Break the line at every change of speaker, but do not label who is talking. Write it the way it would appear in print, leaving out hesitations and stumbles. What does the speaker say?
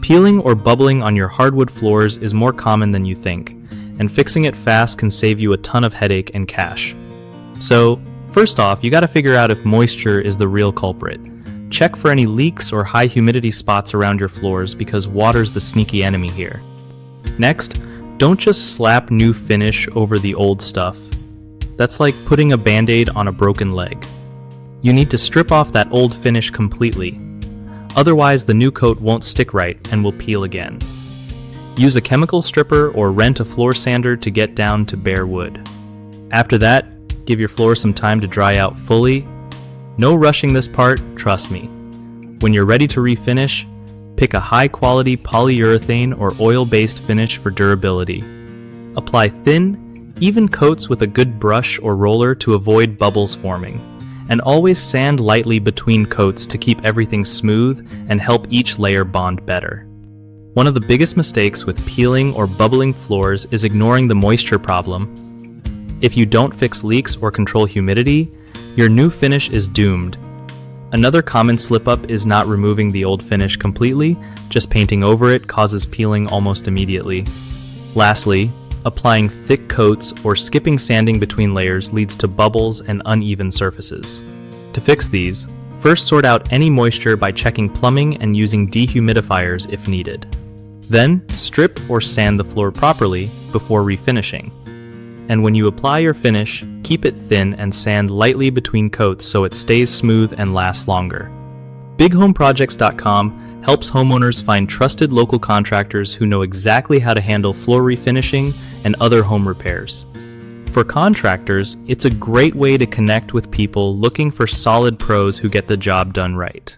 Peeling or bubbling on your hardwood floors is more common than you think, and fixing it fast can save you a ton of headache and cash. So, first off, you gotta figure out if moisture is the real culprit. Check for any leaks or high humidity spots around your floors because water's the sneaky enemy here. Next, don't just slap new finish over the old stuff. That's like putting a band-aid on a broken leg. You need to strip off that old finish completely. Otherwise, the new coat won't stick right and will peel again. Use a chemical stripper or rent a floor sander to get down to bare wood. After that, give your floor some time to dry out fully. No rushing this part, trust me. When you're ready to refinish, pick a high-quality polyurethane or oil-based finish for durability. Apply thin, even coats with a good brush or roller to avoid bubbles forming. And always sand lightly between coats to keep everything smooth and help each layer bond better. One of the biggest mistakes with peeling or bubbling floors is ignoring the moisture problem. If you don't fix leaks or control humidity, your new finish is doomed. Another common slip-up is not removing the old finish completely, just painting over it causes peeling almost immediately. Lastly, applying thick coats or skipping sanding between layers leads to bubbles and uneven surfaces. To fix these, first sort out any moisture by checking plumbing and using dehumidifiers if needed. Then, strip or sand the floor properly before refinishing. And when you apply your finish, keep it thin and sand lightly between coats so it stays smooth and lasts longer. BigHomeProjects.com helps homeowners find trusted local contractors who know exactly how to handle floor refinishing and other home repairs. For contractors, it's a great way to connect with people looking for solid pros who get the job done right.